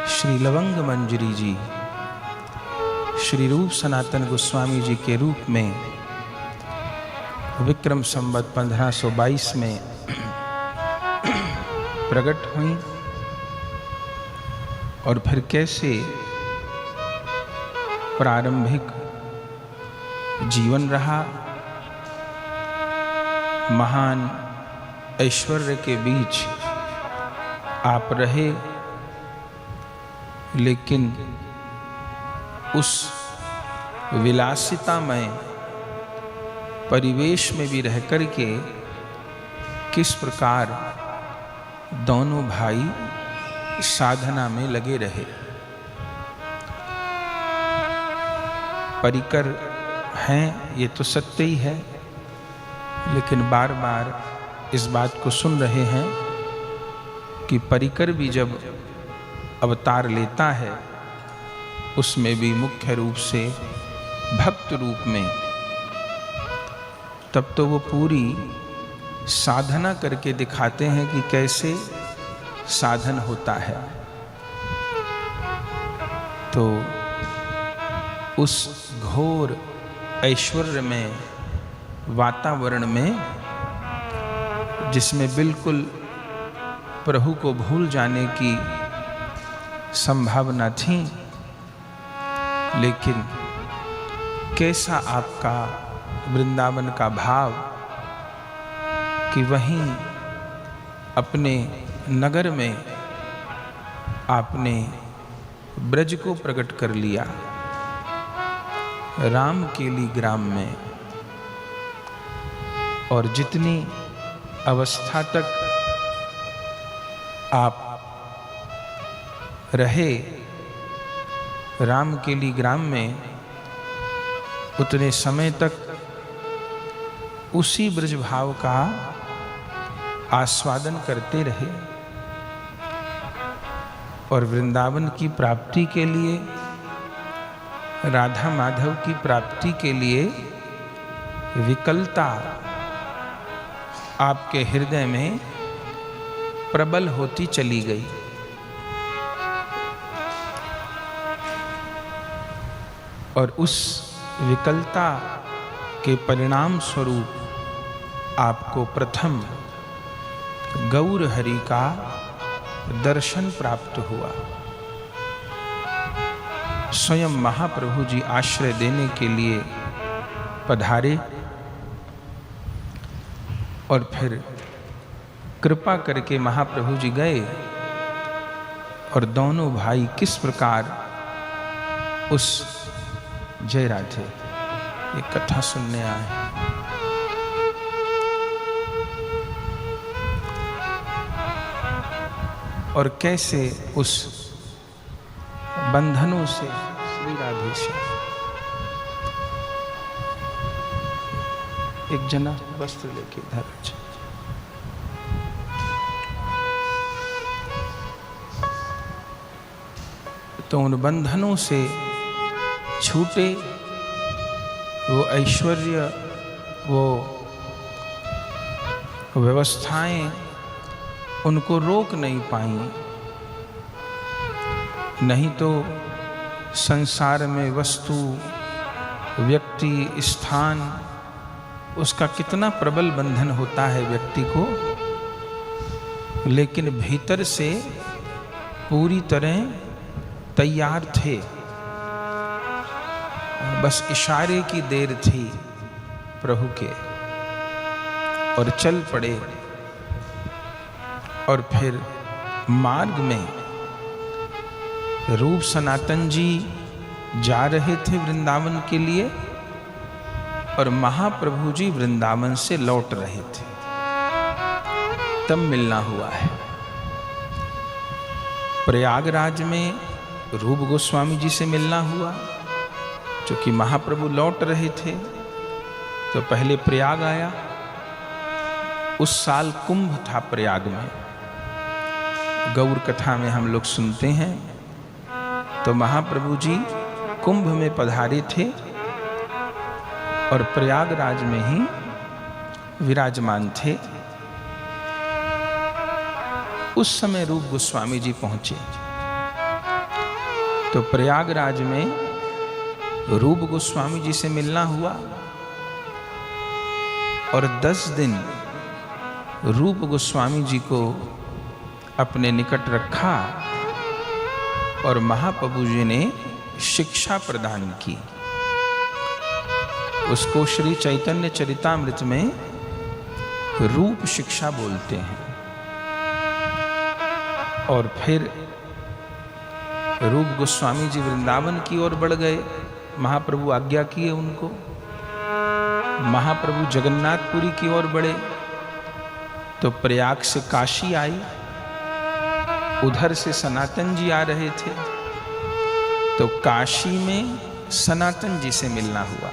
श्री लवंग मंजरी जी श्री रूप सनातन गोस्वामी जी के रूप में विक्रम संवत 1522 में प्रकट हुई और फिर कैसे प्रारंभिक जीवन रहा, महान ऐश्वर्य के बीच आप रहे, लेकिन उस विलासितामय परिवेश में भी रह कर के किस प्रकार दोनों भाई साधना में लगे रहे। परिकर हैं ये तो सत्य ही है, लेकिन बार बार इस बात को सुन रहे हैं कि परिकर भी जब अवतार लेता है उसमें भी मुख्य रूप से भक्त रूप में, तब तो वो पूरी साधना करके दिखाते हैं कि कैसे साधन होता है। तो उस घोर ऐश्वर्य में वातावरण में, जिसमें बिल्कुल प्रभु को भूल जाने की संभावना थी, लेकिन कैसा आपका वृंदावन का भाव कि वहीं अपने नगर में आपने ब्रज को प्रकट कर लिया, राम केली ग्राम में, और जितनी अवस्था तक आप रहे राम केली ग्राम में, उतने समय तक उसी ब्रज भाव का आस्वादन करते रहे और वृंदावन की प्राप्ति के लिए, राधा माधव की प्राप्ति के लिए विकलता आपके हृदय में प्रबल होती चली गई। और उस विकलता के परिणाम स्वरूप आपको प्रथम गौर हरि का दर्शन प्राप्त हुआ। स्वयं महाप्रभु जी आश्रय देने के लिए पधारे और फिर कृपा करके महाप्रभु जी गए और दोनों भाई किस प्रकार उस जय राधे ये कथा सुनने आए। और कैसे उस बंधनों से श्री राधे से एक जना वस्त्र लेके इधर तो उन बंधनों से छूटे, वो ऐश्वर्य, वो व्यवस्थाएं उनको रोक नहीं पाई। नहीं तो संसार में वस्तु, व्यक्ति, स्थान, उसका कितना प्रबल बंधन होता है व्यक्ति को, लेकिन भीतर से पूरी तरह तैयार थे, बस इशारे की देर थी प्रभु के, और चल पड़े। और फिर मार्ग में रूप सनातन जी जा रहे थे वृंदावन के लिए, और महाप्रभु जी वृंदावन से लौट रहे थे, तब मिलना हुआ है। प्रयागराज में रूप गोस्वामी जी से मिलना हुआ, क्योंकि महाप्रभु लौट रहे थे तो पहले प्रयाग आया। उस साल कुंभ था प्रयाग में, गौर कथा में हम लोग सुनते हैं। तो महाप्रभु जी कुंभ में पधारे थे और प्रयागराज में ही विराजमान थे। उस समय रूप गोस्वामी जी पहुंचे तो प्रयागराज में रूप गोस्वामी जी से मिलना हुआ और 10 दिन रूप गोस्वामी जी को अपने निकट रखा और महाप्रभु जी ने शिक्षा प्रदान की। उसको श्री चैतन्य चरितामृत में रूप शिक्षा बोलते हैं। और फिर रूप गोस्वामी जी वृंदावन की ओर बढ़ गए, महाप्रभु आज्ञा किए उनको। महाप्रभु जगन्नाथपुरी की ओर बढ़े तो प्रयाग से काशी आई, उधर से सनातन जी आ रहे थे तो काशी में सनातन जी से मिलना हुआ।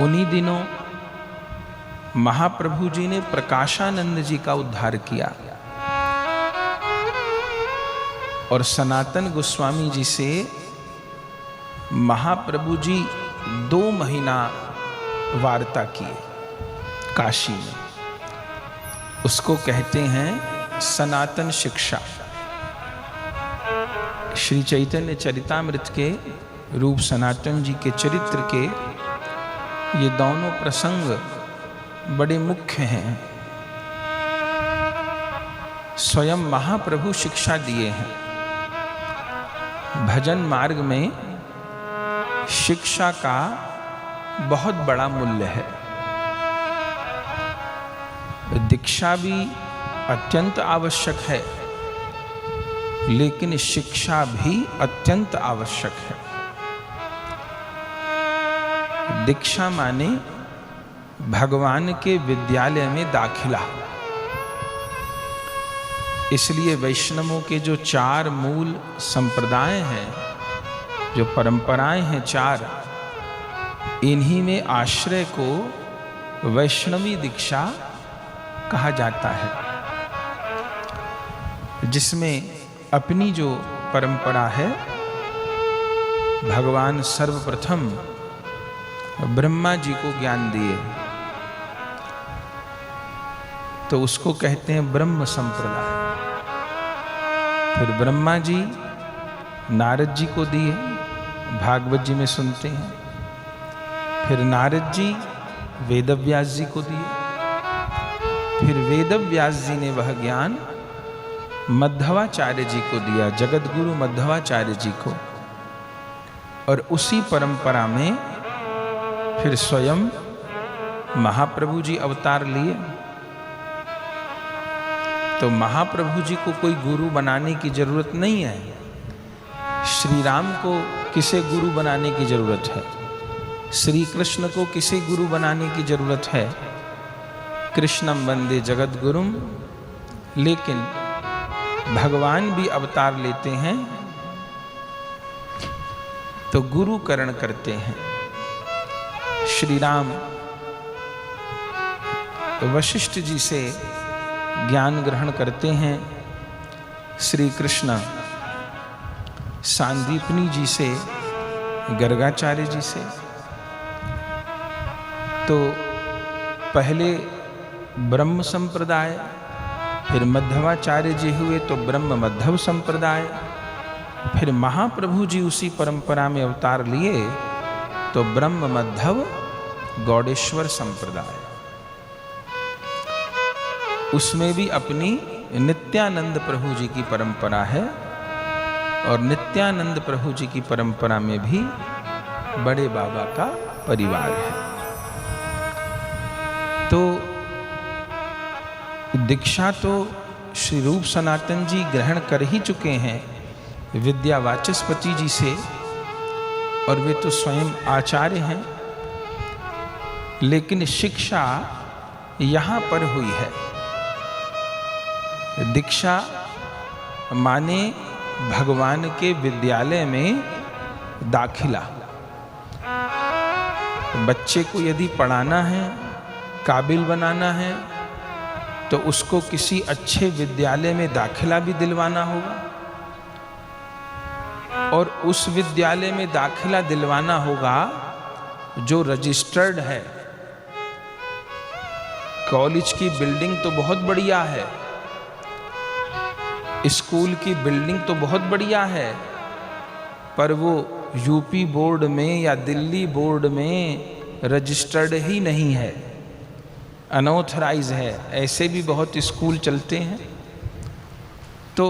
उन्हीं दिनों महाप्रभु जी ने प्रकाशानंद जी का उद्धार किया और सनातन गोस्वामी जी से महाप्रभु जी 2 महीना वार्ता किए काशी में। उसको कहते हैं सनातन शिक्षा। श्री चैतन्य चरितामृत के रूप सनातन जी के चरित्र के ये दोनों प्रसंग बड़े मुख्य हैं। स्वयं महाप्रभु शिक्षा दिए हैं। भजन मार्ग में शिक्षा का बहुत बड़ा मूल्य है। दीक्षा भी अत्यंत आवश्यक है, लेकिन शिक्षा भी अत्यंत आवश्यक है। दीक्षा माने भगवान के विद्यालय में दाखिला। इसलिए वैष्णवों के जो 4 मूल संप्रदाय हैं, जो परंपराएं हैं 4, इन्हीं में आश्रय को वैष्णवी दीक्षा कहा जाता है, जिसमें अपनी जो परंपरा है, भगवान सर्वप्रथम ब्रह्मा जी को ज्ञान दिए तो उसको कहते हैं ब्रह्म संप्रदाय। फिर ब्रह्मा जी नारद जी को दिए, भागवत जी में सुनते हैं। फिर नारद जी वेदव्यास जी को दिए। फिर वेदव्यास जी ने वह ज्ञान मध्वाचार्य जी को दिया, जगत गुरु मध्वाचार्य जी को। और उसी परंपरा में फिर स्वयं महाप्रभु जी अवतार लिए। तो महाप्रभु जी को कोई गुरु बनाने की जरूरत नहीं है। श्री राम को किसे गुरु बनाने की जरूरत है? श्री कृष्ण को किसे गुरु बनाने की जरूरत है? कृष्णम वंदे जगत गुरुम। लेकिन भगवान भी अवतार लेते हैं तो गुरुकरण करते हैं। श्री राम वशिष्ठ जी से ज्ञान ग्रहण करते हैं, श्री कृष्ण सांदीपनी जी से, गर्गाचार्य जी से। तो पहले ब्रह्म संप्रदाय, फिर मध्वाचार्य जी हुए तो ब्रह्म मध्व संप्रदाय, फिर महाप्रभु जी उसी परंपरा में अवतार लिए तो ब्रह्म मध्व गौड़ेश्वर संप्रदाय। उसमें भी अपनी नित्यानंद प्रभु जी की परंपरा है और नित्यानंद प्रभु जी की परंपरा में भी बड़े बाबा का परिवार है। तो दीक्षा तो श्री रूप सनातन जी ग्रहण कर ही चुके हैं विद्या वाचस्पति जी से, और वे तो स्वयं आचार्य हैं। लेकिन शिक्षा यहाँ पर हुई है। दीक्षा माने भगवान के विद्यालय में दाखिला। बच्चे को यदि पढ़ाना है, काबिल बनाना है, तो उसको किसी अच्छे विद्यालय में दाखिला भी दिलवाना होगा। और उस विद्यालय में दाखिला दिलवाना होगा जो रजिस्टर्ड है। कॉलेज की बिल्डिंग तो बहुत बढ़िया है, स्कूल की बिल्डिंग तो बहुत बढ़िया है, पर वो यूपी बोर्ड में या दिल्ली बोर्ड में रजिस्टर्ड ही नहीं है, अनऑथराइज है। ऐसे भी बहुत स्कूल चलते हैं, तो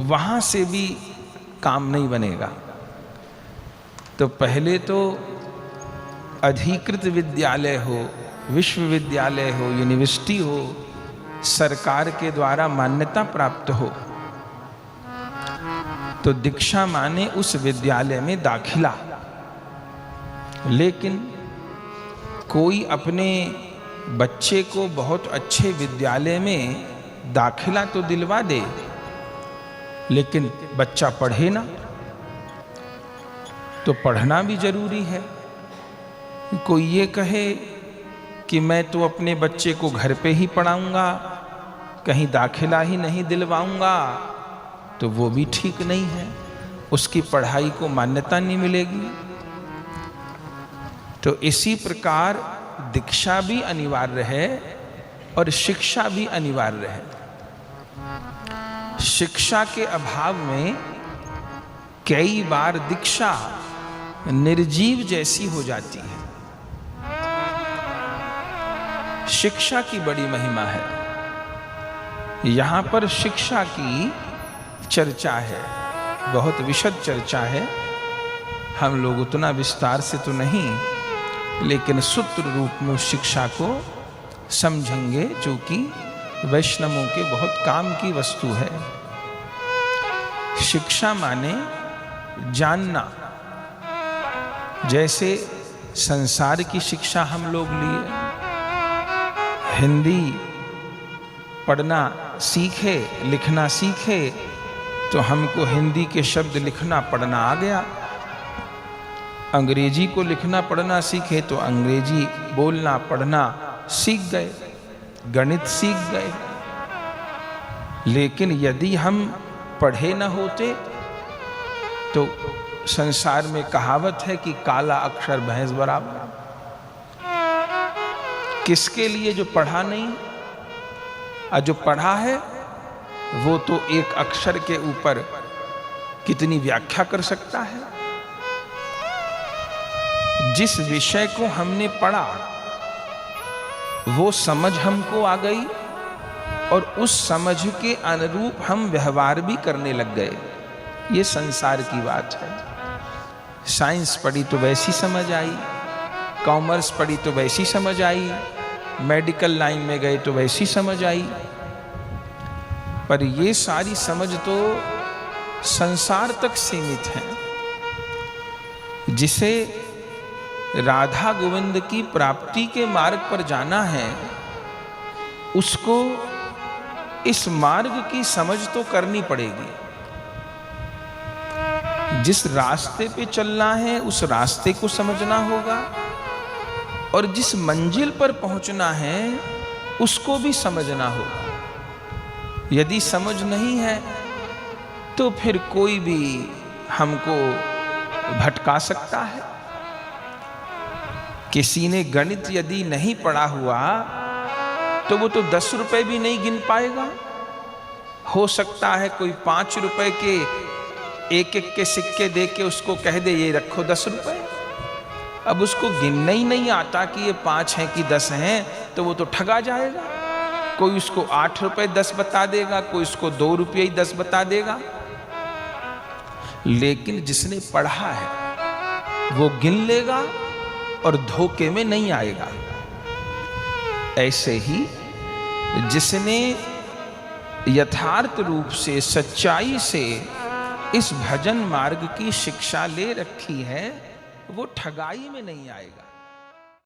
वहाँ से भी काम नहीं बनेगा। तो पहले तो अधिकृत विद्यालय हो, विश्वविद्यालय हो, यूनिवर्सिटी हो, सरकार के द्वारा मान्यता प्राप्त हो, तो दीक्षा माने उस विद्यालय में दाखिला। लेकिन कोई अपने बच्चे को बहुत अच्छे विद्यालय में दाखिला तो दिलवा दे, लेकिन बच्चा पढ़े ना। तो पढ़ना भी जरूरी है। कोई ये कहे कि मैं तो अपने बच्चे को घर पे ही पढ़ाऊंगा, कहीं दाखिला ही नहीं दिलवाऊंगा, तो वो भी ठीक नहीं है, उसकी पढ़ाई को मान्यता नहीं मिलेगी। तो इसी प्रकार दीक्षा भी अनिवार्य है और शिक्षा भी अनिवार्य है। शिक्षा के अभाव में कई बार दीक्षा निर्जीव जैसी हो जाती है। शिक्षा की बड़ी महिमा है। यहां पर शिक्षा की चर्चा है, बहुत विशद चर्चा है। हम लोग उतना विस्तार से तो नहीं, लेकिन सूत्र रूप में उस शिक्षा को समझेंगे, जो कि वैष्णवों के बहुत काम की वस्तु है। शिक्षा माने जानना। जैसे संसार की शिक्षा हम लोग लिए, हिंदी पढ़ना सीखे, लिखना सीखे, तो हमको हिंदी के शब्द लिखना पढ़ना आ गया। अंग्रेजी को लिखना पढ़ना सीखे तो अंग्रेजी बोलना पढ़ना सीख गए, गणित सीख गए। लेकिन यदि हम पढ़े न होते तो संसार में कहावत है कि काला अक्षर भैंस बराबर। किसके लिए? जो पढ़ा नहीं, और जो पढ़ा है वो तो एक अक्षर के ऊपर कितनी व्याख्या कर सकता है। जिस विषय को हमने पढ़ा वो समझ हमको आ गई, और उस समझ के अनुरूप हम व्यवहार भी करने लग गए। ये संसार की बात है। साइंस पढ़ी तो वैसी समझ आई, कॉमर्स पढ़ी तो वैसी समझ आई, मेडिकल लाइन में गए तो वैसी समझ आई। पर ये सारी समझ तो संसार तक सीमित है। जिसे राधा गोविंद की प्राप्ति के मार्ग पर जाना है, उसको इस मार्ग की समझ तो करनी पड़ेगी। जिस रास्ते पे चलना है उस रास्ते को समझना होगा, और जिस मंजिल पर पहुंचना है उसको भी समझना होगा। यदि समझ नहीं है तो फिर कोई भी हमको भटका सकता है। किसी ने गणित यदि नहीं पढ़ा हुआ तो वो तो 10 रुपए भी नहीं गिन पाएगा। हो सकता है कोई 5 रुपए के एक एक के सिक्के दे के उसको कह दे ये रखो 10 रुपए। अब उसको गिनना ही नहीं आता कि ये 5 हैं कि 10 हैं, तो वो तो ठगा जाएगा। कोई उसको 8 रुपए 10 बता देगा, कोई उसको 2 रुपये ही 10 बता देगा। लेकिन जिसने पढ़ा है वो गिन लेगा और धोखे में नहीं आएगा। ऐसे ही जिसने यथार्थ रूप से सच्चाई से इस भजन मार्ग की शिक्षा ले रखी है, वो ठगाई में नहीं आएगा।